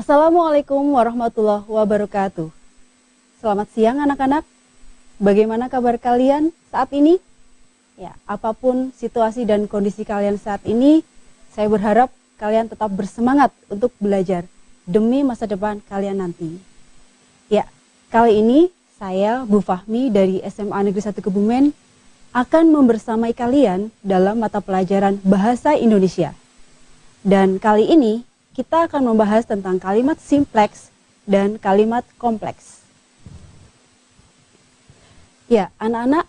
Assalamualaikum warahmatullahi wabarakatuh. Selamat siang anak-anak. Bagaimana kabar kalian saat ini? Ya, apapun situasi dan kondisi kalian saat ini, saya berharap kalian tetap bersemangat untuk belajar demi masa depan kalian nanti. Ya, kali ini saya Bu Fahmi dari SMA Negeri 1 Kebumen akan membersamai kalian dalam mata pelajaran Bahasa Indonesia. Dan kali ini kita akan membahas tentang kalimat simpleks dan kalimat kompleks. Ya, anak-anak,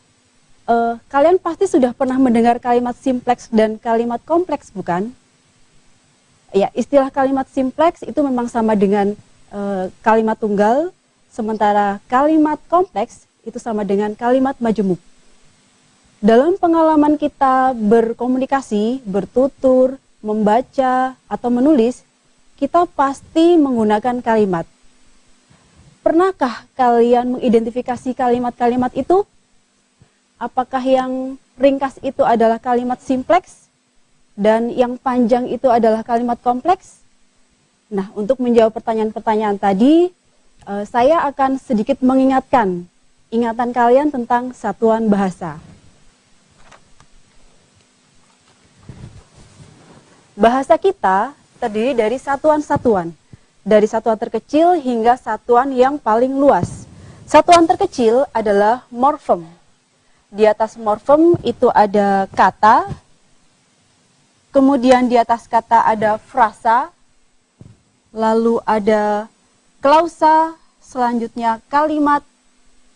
kalian pasti sudah pernah mendengar kalimat simpleks dan kalimat kompleks, bukan? Ya, istilah kalimat simpleks itu memang sama dengan kalimat tunggal, sementara kalimat kompleks itu sama dengan kalimat majemuk. Dalam pengalaman kita berkomunikasi, bertutur, membaca, atau menulis, kita pasti menggunakan kalimat. Pernahkah kalian mengidentifikasi kalimat-kalimat itu? Apakah yang ringkas itu adalah kalimat simpleks dan yang panjang itu adalah kalimat kompleks? Nah, untuk menjawab pertanyaan-pertanyaan tadi, saya akan sedikit mengingatkan ingatan kalian tentang satuan bahasa. Bahasa kita terdiri dari satuan-satuan, dari satuan terkecil hingga satuan yang paling luas. Satuan terkecil adalah morfem. Di atas morfem itu ada kata, kemudian di atas kata ada frasa, lalu ada klausa, selanjutnya kalimat,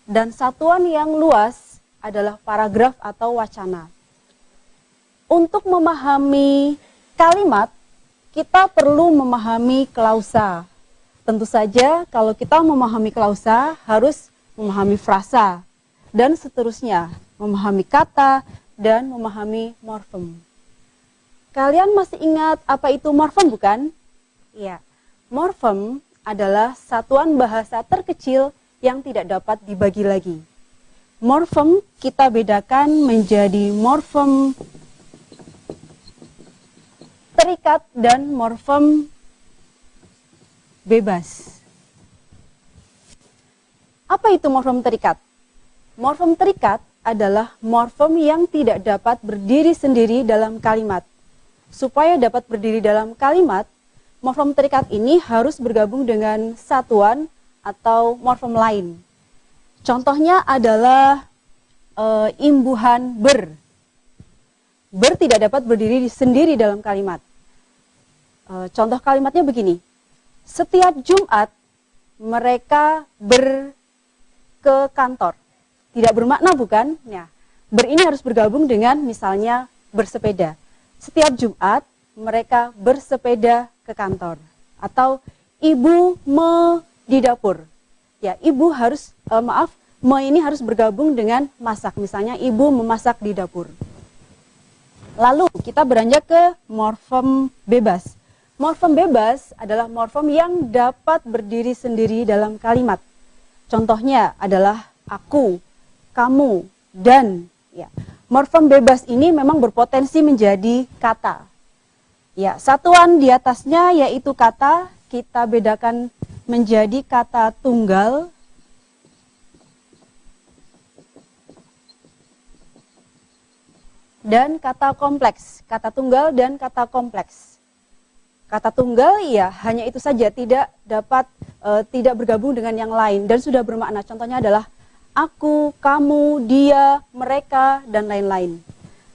dan satuan yang luas adalah paragraf atau wacana. Untuk memahami kalimat, kita perlu memahami klausa. Tentu saja kalau kita memahami klausa harus memahami frasa dan seterusnya, memahami kata dan memahami morfem. Kalian masih ingat apa itu morfem, bukan? Ya, morfem adalah satuan bahasa terkecil yang tidak dapat dibagi lagi. Morfem kita bedakan menjadi morfem terikat dan morfem bebas. Apa itu morfem terikat? Morfem terikat adalah morfem yang tidak dapat berdiri sendiri dalam kalimat. Supaya dapat berdiri dalam kalimat, morfem terikat ini harus bergabung dengan satuan atau morfem lain. Contohnya adalah imbuhan ber. Ber tidak dapat berdiri sendiri dalam kalimat. Contoh kalimatnya begini. Setiap Jumat mereka ke kantor. Tidak bermakna, bukan? Ya. Ber ini harus bergabung dengan misalnya bersepeda. Setiap Jumat mereka bersepeda ke kantor. Atau ibu di dapur. Ya, ibu harus ini harus bergabung dengan masak. Misalnya ibu memasak di dapur. Lalu kita beranjak ke morfem bebas. Morfem bebas adalah morfem yang dapat berdiri sendiri dalam kalimat. Contohnya adalah aku, kamu, dan. Ya. Morfem bebas ini memang berpotensi menjadi kata. Ya, satuan di atasnya yaitu kata, kita bedakan menjadi kata tunggal, dan kata kompleks, kata tunggal dan kata kompleks. Kata tunggal ya hanya itu saja, tidak bergabung dengan yang lain dan sudah bermakna. Contohnya adalah aku, kamu, dia, mereka, dan lain-lain.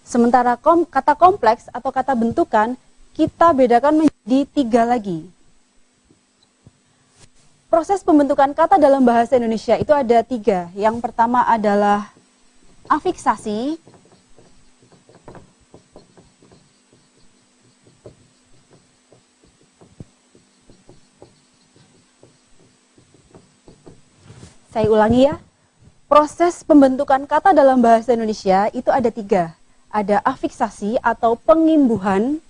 Sementara kata kompleks atau kata bentukan kita bedakan menjadi 3 lagi. Proses pembentukan kata dalam bahasa Indonesia itu ada 3. Yang pertama adalah afiksasi. Saya ulangi ya, proses pembentukan kata dalam bahasa Indonesia itu ada 3. Ada afiksasi atau pengimbuhan,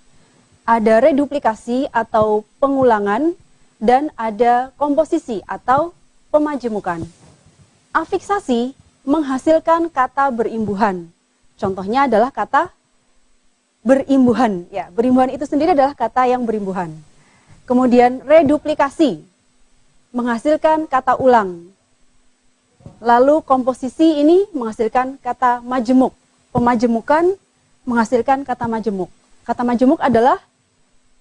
ada reduplikasi atau pengulangan, dan ada komposisi atau pemajemukan. Afiksasi menghasilkan kata berimbuhan. Contohnya adalah kata berimbuhan. Ya, berimbuhan itu sendiri adalah kata yang berimbuhan. Kemudian reduplikasi, menghasilkan kata ulang. Lalu komposisi ini menghasilkan kata majemuk. Pemajemukan menghasilkan kata majemuk. Kata majemuk adalah,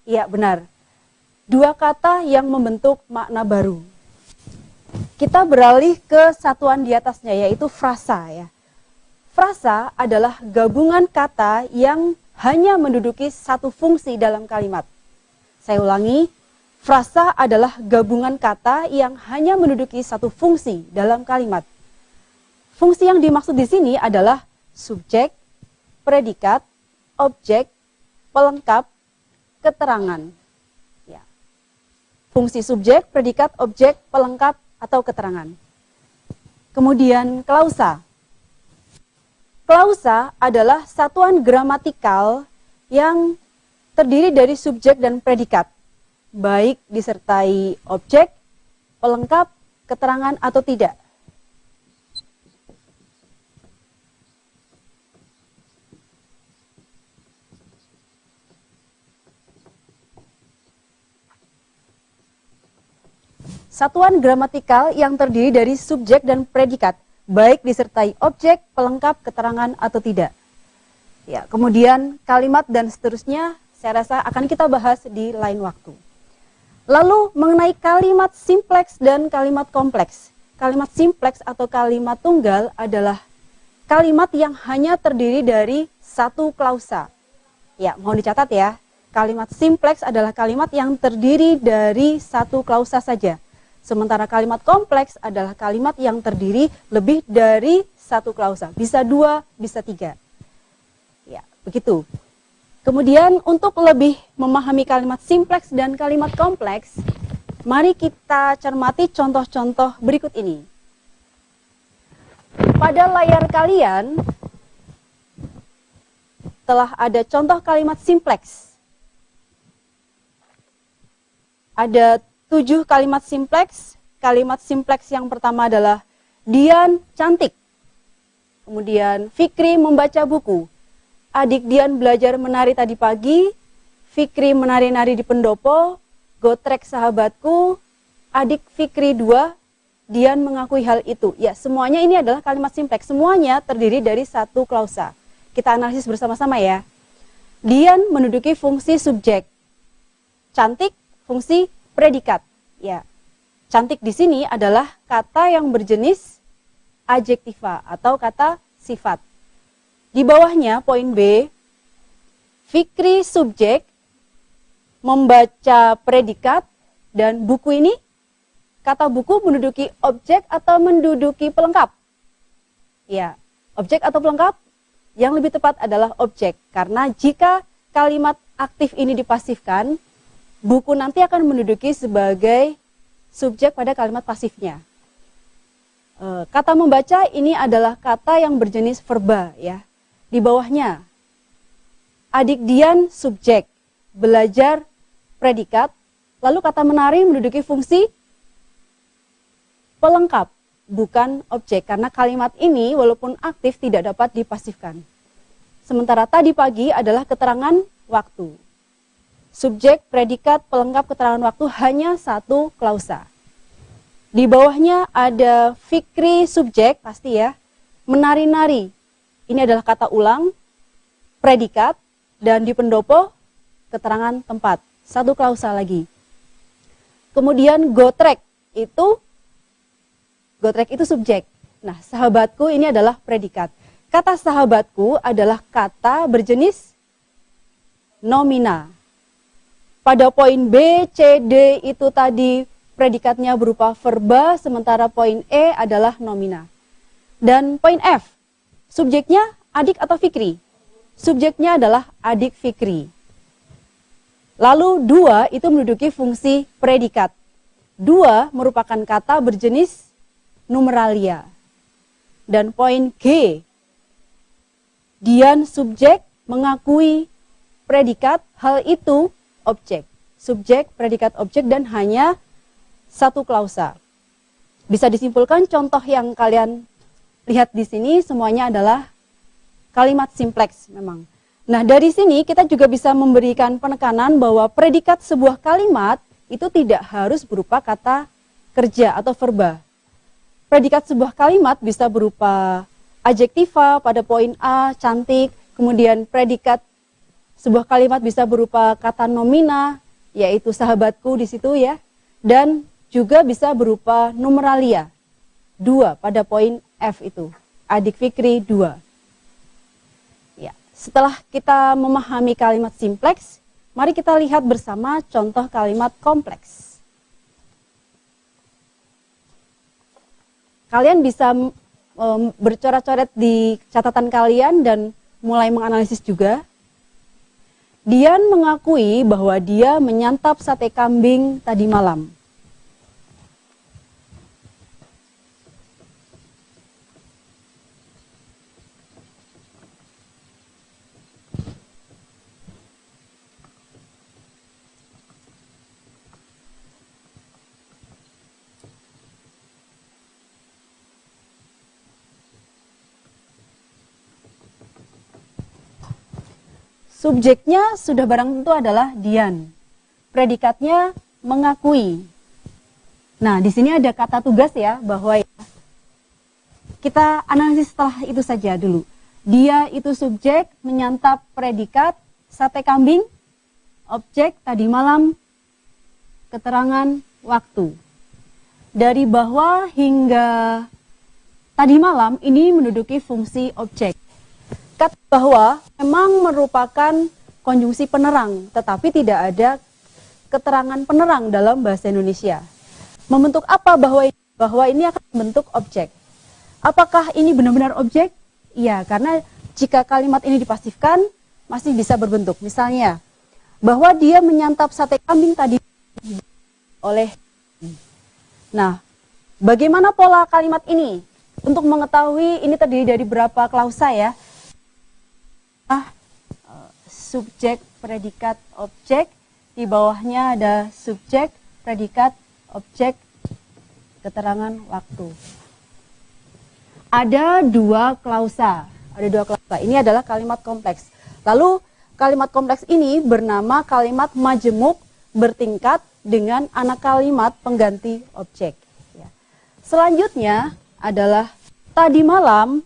ya benar, dua kata yang membentuk makna baru. Kita beralih ke satuan di atasnya, yaitu frasa ya. Frasa adalah gabungan kata yang hanya menduduki satu fungsi dalam kalimat. Saya ulangi, frasa adalah gabungan kata yang hanya menduduki satu fungsi dalam kalimat. Fungsi yang dimaksud di sini adalah subjek, predikat, objek, pelengkap, keterangan. Ya. Fungsi subjek, predikat, objek, pelengkap, atau keterangan. Kemudian klausa. Klausa adalah satuan gramatikal yang terdiri dari subjek dan predikat, baik disertai objek, pelengkap, keterangan atau tidak. Satuan gramatikal yang terdiri dari subjek dan predikat, baik disertai objek, pelengkap, keterangan atau tidak. Ya, kemudian kalimat dan seterusnya saya rasa akan kita bahas di lain waktu. Lalu mengenai kalimat simpleks dan kalimat kompleks. Kalimat simpleks atau kalimat tunggal adalah kalimat yang hanya terdiri dari satu klausa. Ya, mohon dicatat ya. Kalimat simpleks adalah kalimat yang terdiri dari satu klausa saja. Sementara kalimat kompleks adalah kalimat yang terdiri lebih dari satu klausa. Bisa dua, bisa tiga. Ya, begitu. Kemudian untuk lebih memahami kalimat simpleks dan kalimat kompleks, mari kita cermati contoh-contoh berikut ini. Pada layar kalian telah ada contoh kalimat simpleks. Ada 7 kalimat simpleks. Kalimat simpleks yang pertama adalah Dian cantik. Kemudian Fikri membaca buku. Adik Dian belajar menari tadi pagi. Fikri menari-nari di pendopo. Gotrek sahabatku. Adik Fikri 2. Dian mengakui hal itu. Ya, semuanya ini adalah kalimat simpleks. Semuanya terdiri dari satu klausa. Kita analisis bersama-sama ya. Dian menduduki fungsi subjek. Cantik fungsi predikat. Ya. Cantik di sini adalah kata yang berjenis adjektiva atau kata sifat. Di bawahnya poin B, Fikri subjek, membaca predikat, dan buku ini, kata buku menduduki objek atau menduduki pelengkap? Ya, objek atau pelengkap? Yang lebih tepat adalah objek, karena jika kalimat aktif ini dipasifkan, buku nanti akan menduduki sebagai subjek pada kalimat pasifnya. Kata membaca ini adalah kata yang berjenis verba ya. Di bawahnya, adik Dian subjek, belajar predikat, lalu kata menari menduduki fungsi pelengkap, bukan objek, karena kalimat ini walaupun aktif tidak dapat dipasifkan. Sementara tadi pagi adalah keterangan waktu. Subjek, predikat, pelengkap, keterangan waktu hanya satu klausa. Di bawahnya ada Fikri subjek, pasti ya, menari-nari. Ini adalah kata ulang, predikat, dan di pendopo, keterangan tempat. Satu klausa lagi. Kemudian gotrek itu subjek. Nah, sahabatku ini adalah predikat. Kata sahabatku adalah kata berjenis nomina. Pada poin B, C, D itu tadi predikatnya berupa verba, sementara poin E adalah nomina. Dan poin F, subjeknya adik atau Fikri? Subjeknya adalah adik Fikri. Lalu dua itu menduduki fungsi predikat. Dua merupakan kata berjenis numeralia. Dan poin G, Dian subjek mengakui predikat, hal itu objek. Subjek, predikat, objek, dan hanya satu klausa. Bisa disimpulkan contoh yang kalian lihat di sini semuanya adalah kalimat simpleks memang. Nah, dari sini kita juga bisa memberikan penekanan bahwa predikat sebuah kalimat itu tidak harus berupa kata kerja atau verba. Predikat sebuah kalimat bisa berupa adjektiva pada poin A, cantik, kemudian predikat sebuah kalimat bisa berupa kata nomina, yaitu sahabatku di situ ya, dan juga bisa berupa numeralia, 2 pada poin F itu, adik Fikri 2. Ya, setelah kita memahami kalimat simpleks, mari kita lihat bersama contoh kalimat kompleks. Kalian bisa bercoret-coret di catatan kalian dan mulai menganalisis juga. Dian mengakui bahwa dia menyantap sate kambing tadi malam. Subjeknya sudah barang tentu adalah Dian. Predikatnya mengakui. Nah, di sini ada kata tugas ya, bahwa ya, kita analisis setelah itu saja dulu. Dia itu subjek, menyantap predikat, sate kambing, objek tadi malam, keterangan waktu. Dari bawah hingga tadi malam ini menduduki fungsi objek. Kata bahwa memang merupakan konjungsi penerang, tetapi tidak ada keterangan penerang dalam bahasa Indonesia. Membentuk apa bahwa ini akan membentuk objek? Apakah ini benar-benar objek? Iya, karena jika kalimat ini dipasifkan, masih bisa berbentuk. Misalnya, bahwa dia menyantap sate kambing tadi oleh. Nah, bagaimana pola kalimat ini? Untuk mengetahui ini terdiri dari berapa klausa ya? Subjek, predikat, objek. Di bawahnya ada subjek, predikat, objek, keterangan waktu. Ada dua klausa. Ini adalah kalimat kompleks. Lalu kalimat kompleks ini bernama kalimat majemuk bertingkat dengan anak kalimat pengganti objek. Selanjutnya adalah tadi malam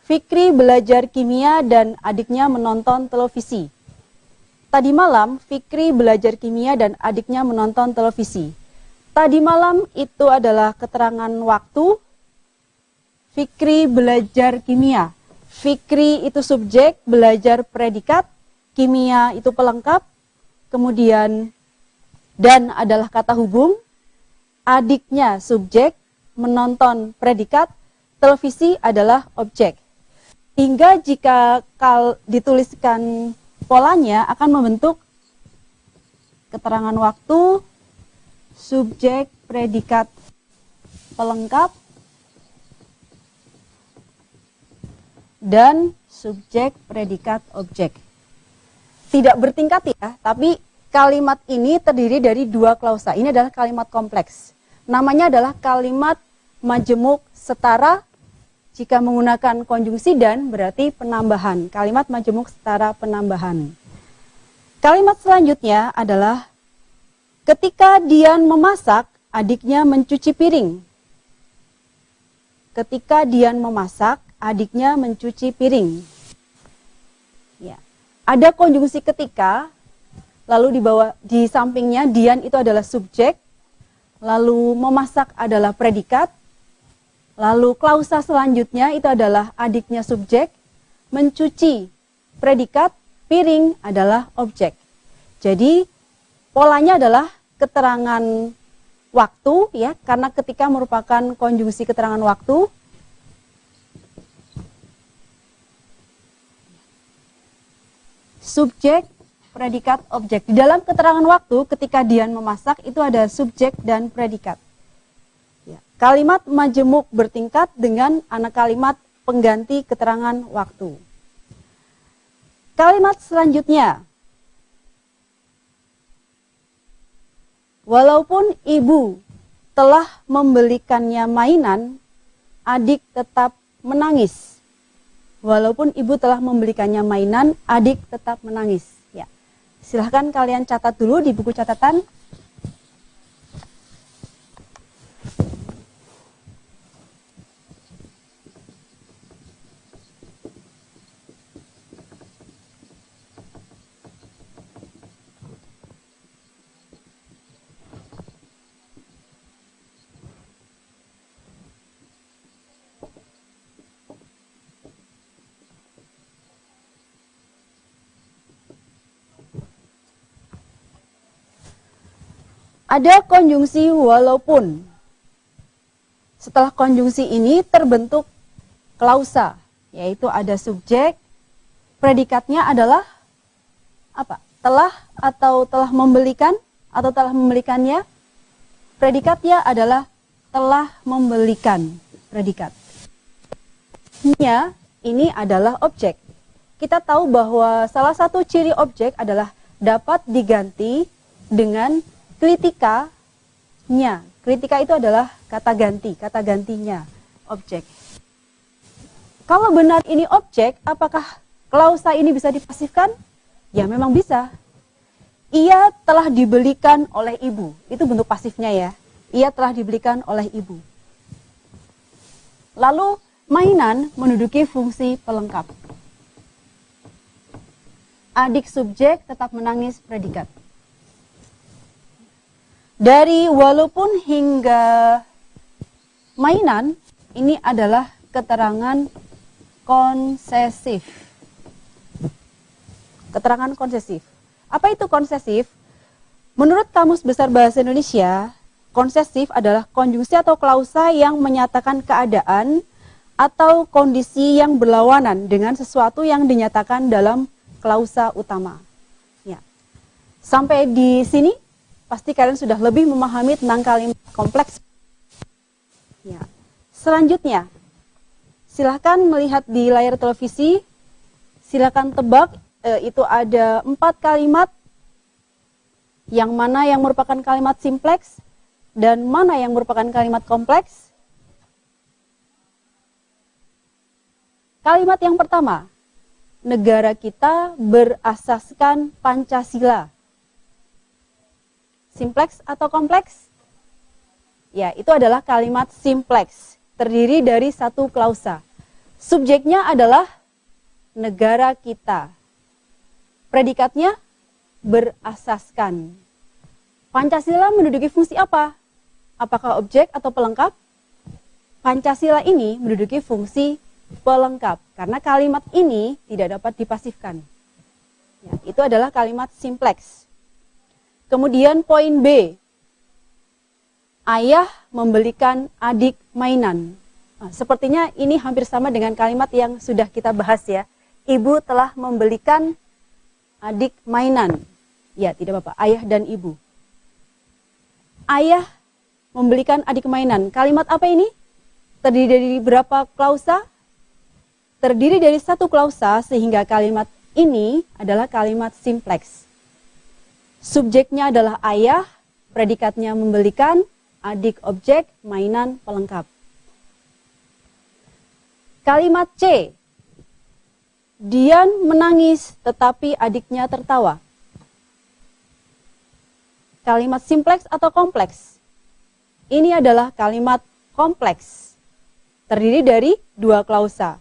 Fikri belajar kimia dan adiknya menonton televisi. Tadi malam Fikri belajar kimia dan adiknya menonton televisi. Tadi malam itu adalah keterangan waktu. Fikri belajar kimia. Fikri itu subjek, belajar predikat, kimia itu pelengkap, kemudian dan adalah kata hubung, adiknya subjek, menonton predikat, televisi adalah objek. Hingga jika dituliskan polanya akan membentuk keterangan waktu, subjek, predikat, pelengkap, dan subjek, predikat, objek. Tidak bertingkat ya, tapi kalimat ini terdiri dari dua klausa. Ini adalah kalimat kompleks. Namanya adalah kalimat majemuk setara. Jika menggunakan konjungsi dan berarti penambahan. Kalimat majemuk setara penambahan. Kalimat selanjutnya adalah ketika Dian memasak, adiknya mencuci piring. Ketika Dian memasak, adiknya mencuci piring. Ya. Ada konjungsi ketika, lalu di sampingnya Dian itu adalah subjek, lalu memasak adalah predikat, lalu klausa selanjutnya itu adalah adiknya subjek, mencuci predikat, piring adalah objek. Jadi polanya adalah keterangan waktu ya, karena ketika merupakan konjungsi keterangan waktu. Subjek, predikat, objek. Di dalam keterangan waktu ketika Dian memasak itu ada subjek dan predikat. Kalimat majemuk bertingkat dengan anak kalimat pengganti keterangan waktu. Kalimat selanjutnya. Walaupun ibu telah membelikannya mainan, adik tetap menangis. Walaupun ibu telah membelikannya mainan, adik tetap menangis. Ya. Silahkan kalian catat dulu di buku catatan. Ada konjungsi walaupun. Setelah konjungsi ini terbentuk klausa, yaitu ada subjek, predikatnya adalah apa? Telah atau telah membelikan atau telah membelikannya. Predikatnya adalah telah membelikan, predikat. Nya ini adalah objek. Kita tahu bahwa salah satu ciri objek adalah dapat diganti dengan klitika-nya. Kritika itu adalah kata gantinya objek. Kalau benar ini objek, apakah klausa ini bisa dipasifkan? Ya memang bisa. Ia telah dibelikan oleh ibu. Itu bentuk pasifnya ya. Ia telah dibelikan oleh ibu. Lalu mainan menduduki fungsi pelengkap. Adik subjek tetap menangis predikat. Dari walaupun hingga mainan, ini adalah keterangan konsesif. Keterangan konsesif. Apa itu konsesif? Menurut Kamus Besar Bahasa Indonesia, konsesif adalah konjungsi atau klausa yang menyatakan keadaan atau kondisi yang berlawanan dengan sesuatu yang dinyatakan dalam klausa utama. Ya. Sampai di sini, pasti kalian sudah lebih memahami tentang kalimat kompleks. Ya. Selanjutnya, silahkan melihat di layar televisi, silahkan tebak, itu ada 4 kalimat, yang mana yang merupakan kalimat simpleks, dan mana yang merupakan kalimat kompleks. Kalimat yang pertama, negara kita berasaskan Pancasila. Simpleks atau kompleks? Ya, itu adalah kalimat simpleks, terdiri dari satu klausa. Subjeknya adalah negara kita. Predikatnya berasaskan. Pancasila menduduki fungsi apa? Apakah objek atau pelengkap? Pancasila ini menduduki fungsi pelengkap, karena kalimat ini tidak dapat dipasifkan. Ya, itu adalah kalimat simpleks. Kemudian poin B, ayah membelikan adik mainan. Nah, sepertinya ini hampir sama dengan kalimat yang sudah kita bahas ya. Ibu telah membelikan adik mainan. Ya, tidak apa-apa, ayah dan ibu. Ayah membelikan adik mainan. Kalimat apa ini? Terdiri dari berapa klausa? Terdiri dari satu klausa, sehingga kalimat ini adalah kalimat simpleks. Subjeknya adalah ayah, predikatnya membelikan, adik objek, mainan pelengkap. Kalimat C, Dian menangis tetapi adiknya tertawa. Kalimat simpleks atau kompleks? Ini adalah kalimat kompleks, terdiri dari dua klausa.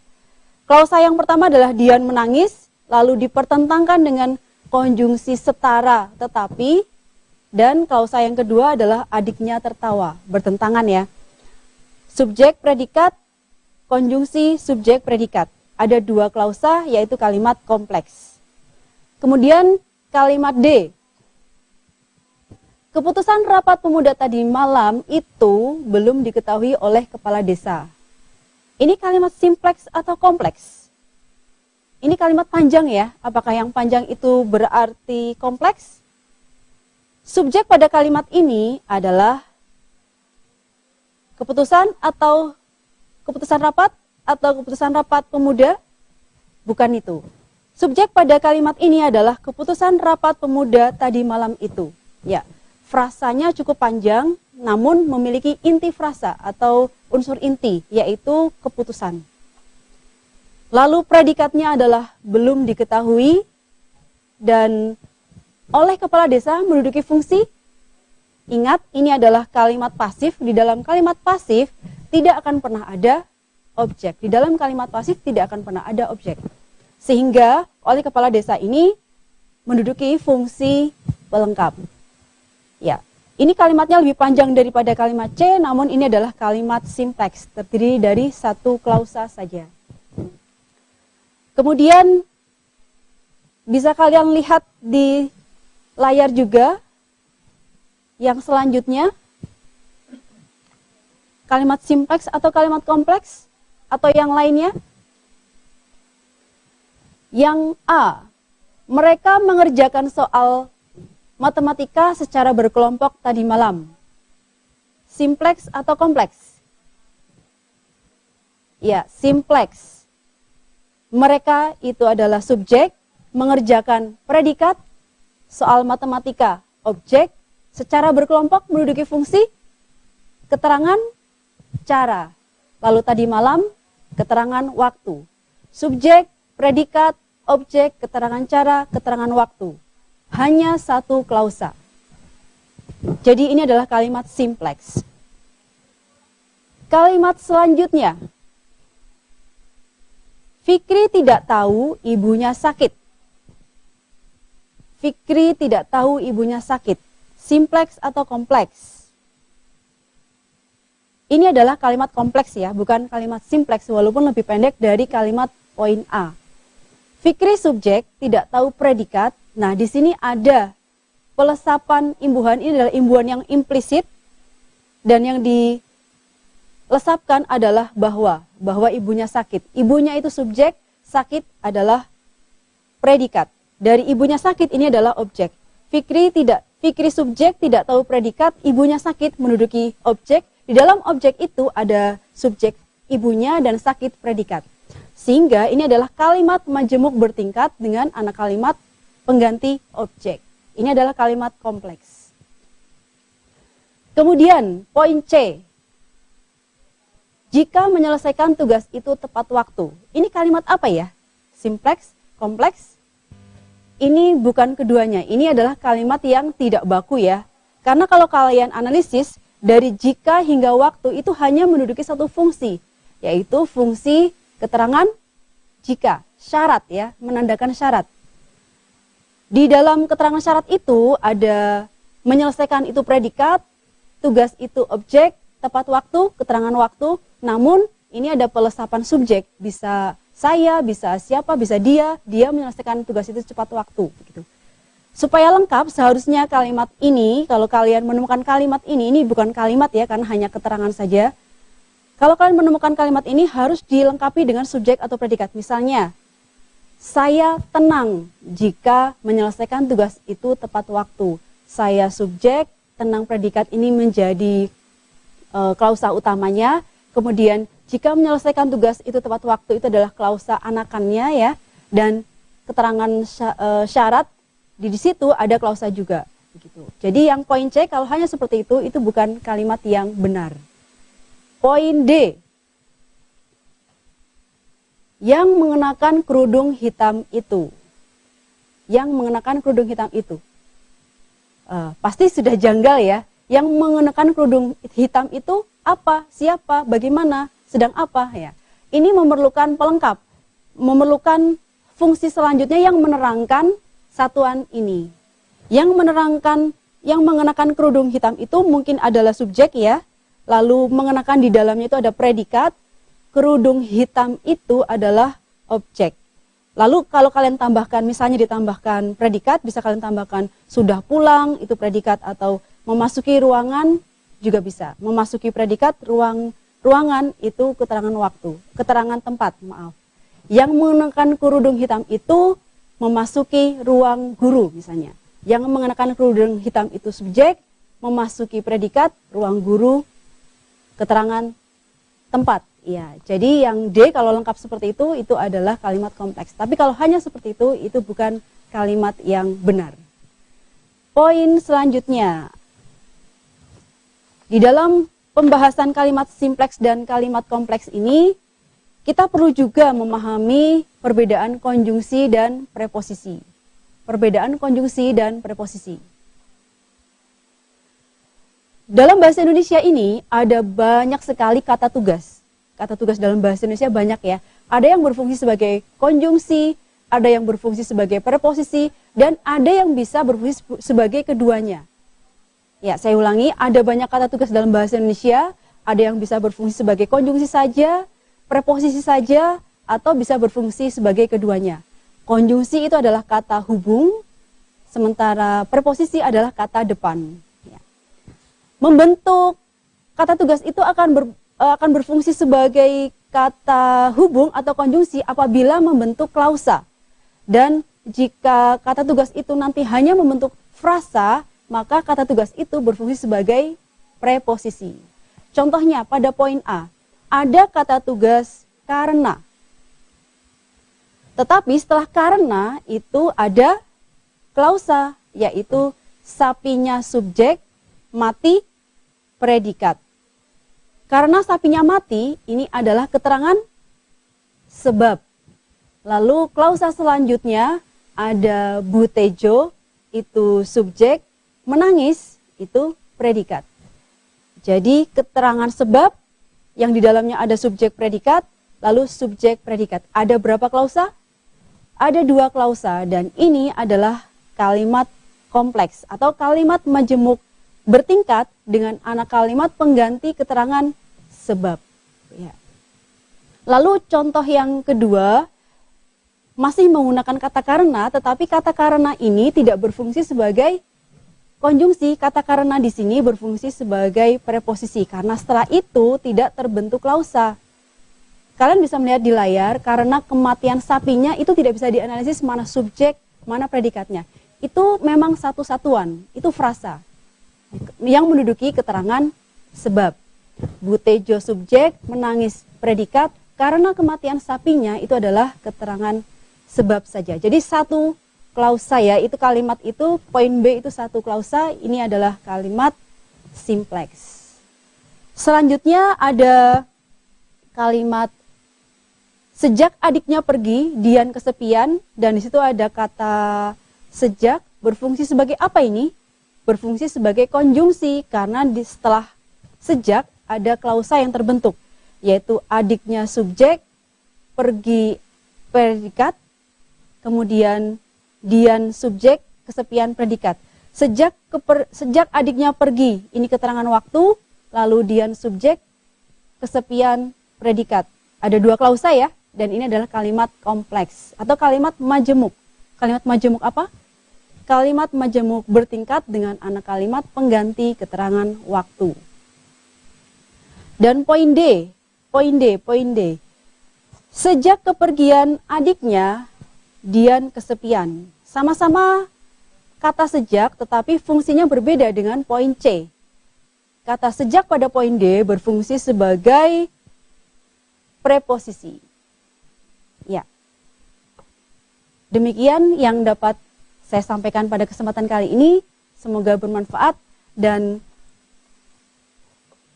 Klausa yang pertama adalah Dian menangis, lalu dipertentangkan dengan konjungsi setara tetapi, dan klausa yang kedua adalah adiknya tertawa, bertentangan ya. Subjek predikat, konjungsi subjek predikat. Ada dua klausa, yaitu kalimat kompleks. Kemudian kalimat D. Keputusan rapat pemuda tadi malam itu belum diketahui oleh kepala desa. Ini kalimat simpleks atau kompleks? Ini kalimat panjang ya. Apakah yang panjang itu berarti kompleks? Subjek pada kalimat ini adalah keputusan atau keputusan rapat atau keputusan rapat pemuda? Bukan itu. Subjek pada kalimat ini adalah keputusan rapat pemuda tadi malam itu. Ya, frasanya cukup panjang, namun memiliki inti frasa atau unsur inti, yaitu keputusan. Lalu predikatnya adalah belum diketahui, dan oleh kepala desa menduduki fungsi. Ingat, ini adalah kalimat pasif. Di dalam kalimat pasif tidak akan pernah ada objek. Di dalam kalimat pasif tidak akan pernah ada objek. Sehingga oleh kepala desa ini menduduki fungsi pelengkap. Ya, ini kalimatnya lebih panjang daripada kalimat C, namun ini adalah kalimat simpleks, terdiri dari satu klausa saja. Kemudian bisa kalian lihat di layar juga, Yang selanjutnya, kalimat simpleks atau kalimat kompleks? Atau yang lainnya? Yang A, mereka mengerjakan soal matematika secara berkelompok tadi malam. Simpleks atau kompleks? Ya, simpleks. Mereka itu adalah subjek, mengerjakan predikat, soal matematika, objek, secara berkelompok menduduki fungsi, keterangan, cara. Lalu tadi malam, keterangan waktu. Subjek, predikat, objek, keterangan cara, keterangan waktu. Hanya satu klausa. Jadi ini adalah kalimat simpleks. Kalimat selanjutnya. Fikri tidak tahu ibunya sakit. Fikri tidak tahu ibunya sakit. Simpleks atau kompleks? Ini adalah kalimat kompleks ya, bukan kalimat simpleks walaupun lebih pendek dari kalimat poin A. Fikri subjek tidak tahu predikat. Nah, di sini ada pelesapan imbuhan. Ini adalah imbuhan yang implisit dan yang dilesapkan adalah bahwa ibunya sakit. Ibunya itu subjek, sakit adalah predikat. Dari ibunya sakit ini adalah objek. Fikri subjek tidak tahu predikat, ibunya sakit menduduki objek. Di dalam objek itu ada subjek ibunya dan sakit predikat. Sehingga ini adalah kalimat majemuk bertingkat dengan anak kalimat pengganti objek. Ini adalah kalimat kompleks. Kemudian poin C. Jika menyelesaikan tugas itu tepat waktu. Ini kalimat apa ya? Simpleks, kompleks? Ini bukan keduanya. Ini adalah kalimat yang tidak baku ya. Karena kalau kalian analisis, dari jika hingga waktu itu hanya menduduki satu fungsi. Yaitu fungsi keterangan jika. Syarat ya, menandakan syarat. Di dalam keterangan syarat itu ada menyelesaikan itu predikat, tugas itu objek, tepat waktu, keterangan waktu. Namun ini ada pelesapan subjek, bisa saya, bisa siapa, bisa dia menyelesaikan tugas itu cepat waktu. Begitu. Supaya lengkap seharusnya kalimat ini, kalau kalian menemukan kalimat ini bukan kalimat ya karena hanya keterangan saja. Kalau kalian menemukan kalimat ini harus dilengkapi dengan subjek atau predikat. Misalnya, saya tenang jika menyelesaikan tugas itu tepat waktu. Saya subjek, tenang predikat ini menjadi klausa utamanya. Kemudian jika menyelesaikan tugas itu tepat waktu itu adalah klausa anakannya ya. Dan keterangan syarat di situ ada klausa juga. Begitu. Jadi yang poin C kalau hanya seperti itu bukan kalimat yang benar. Poin D. Yang mengenakan kerudung hitam itu. Yang mengenakan kerudung hitam itu. Pasti sudah janggal ya. Yang mengenakan kerudung hitam itu apa, siapa, bagaimana, sedang apa ya. Ini memerlukan pelengkap. Memerlukan fungsi selanjutnya yang menerangkan satuan ini. Yang mengenakan kerudung hitam itu mungkin adalah subjek ya. Lalu mengenakan di dalamnya itu ada predikat. Kerudung hitam itu adalah objek. Lalu kalau kalian tambahkan, misalnya ditambahkan predikat, bisa kalian tambahkan sudah pulang, itu predikat, atau memasuki ruangan juga bisa. Memasuki predikat, ruangan itu keterangan waktu, keterangan tempat, maaf. Yang mengenakan kerudung hitam itu memasuki ruang guru misalnya. Yang mengenakan kerudung hitam itu subjek, memasuki predikat, ruang guru, keterangan tempat. Ya, jadi yang D kalau lengkap seperti itu adalah kalimat kompleks. Tapi kalau hanya seperti itu bukan kalimat yang benar. Poin selanjutnya. Di dalam pembahasan kalimat simpleks dan kalimat kompleks ini, kita perlu juga memahami perbedaan konjungsi dan preposisi. Perbedaan konjungsi dan preposisi. Dalam bahasa Indonesia ini ada banyak sekali kata tugas. Kata tugas dalam bahasa Indonesia banyak ya. Ada yang berfungsi sebagai konjungsi, ada yang berfungsi sebagai preposisi, dan ada yang bisa berfungsi sebagai keduanya. Ya, saya ulangi, ada banyak kata tugas dalam bahasa Indonesia, ada yang bisa berfungsi sebagai konjungsi saja, preposisi saja, atau bisa berfungsi sebagai keduanya. Konjungsi itu adalah kata hubung, sementara preposisi adalah kata depan. Ya. membentuk kata tugas itu akan berfungsi sebagai kata hubung atau konjungsi apabila membentuk klausa. Dan jika kata tugas itu nanti hanya membentuk frasa, maka kata tugas itu berfungsi sebagai preposisi. Contohnya pada poin A, ada kata tugas karena. Tetapi setelah karena itu ada klausa, yaitu sapinya subjek, mati, predikat. Karena sapinya mati, ini adalah keterangan sebab. Lalu klausa selanjutnya ada butejo, itu subjek, menangis, itu predikat. Jadi keterangan sebab yang di dalamnya ada subjek predikat, lalu subjek predikat. Ada berapa klausa? Ada 2 klausa dan ini adalah kalimat kompleks atau kalimat majemuk bertingkat dengan anak kalimat pengganti keterangan sebab. Ya. Lalu contoh yang kedua masih menggunakan kata karena, tetapi kata karena ini tidak berfungsi sebagai konjungsi. Kata karena di sini berfungsi sebagai preposisi karena setelah itu tidak terbentuk klausa. Kalian bisa melihat di layar, karena kematian sapinya itu tidak bisa dianalisis mana subjek, mana predikatnya. Itu memang satu satuan, itu frasa yang menduduki keterangan sebab. Butejo subjek, menangis predikat, karena kematian sapinya itu adalah keterangan sebab saja. Jadi satu klausa ya, itu kalimat itu, poin B itu satu klausa, ini adalah kalimat simplex. Selanjutnya ada kalimat sejak adiknya pergi, Dian kesepian, dan di situ ada kata sejak berfungsi sebagai apa ini? Berfungsi sebagai konjungsi karena setelah sejak ada klausa yang terbentuk, yaitu adiknya subjek, pergi predikat, kemudian Dian subjek, kesepian predikat. Sejak adiknya pergi, ini keterangan waktu, lalu Dian subjek, kesepian predikat. Ada 2 klausa ya. Dan ini adalah kalimat kompleks atau kalimat majemuk. Kalimat majemuk apa? Kalimat majemuk bertingkat dengan anak kalimat pengganti keterangan waktu. Dan poin D. Sejak kepergian adiknya, Dian kesepian. Sama-sama kata sejak tetapi fungsinya berbeda dengan poin C. Kata sejak pada poin D berfungsi sebagai preposisi. Ya, demikian yang dapat saya sampaikan pada kesempatan kali ini. Semoga bermanfaat dan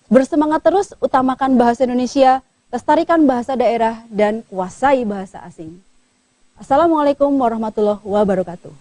bersemangat terus utamakan bahasa Indonesia, lestarikan bahasa daerah, dan kuasai bahasa asing. Assalamualaikum warahmatullahi wabarakatuh.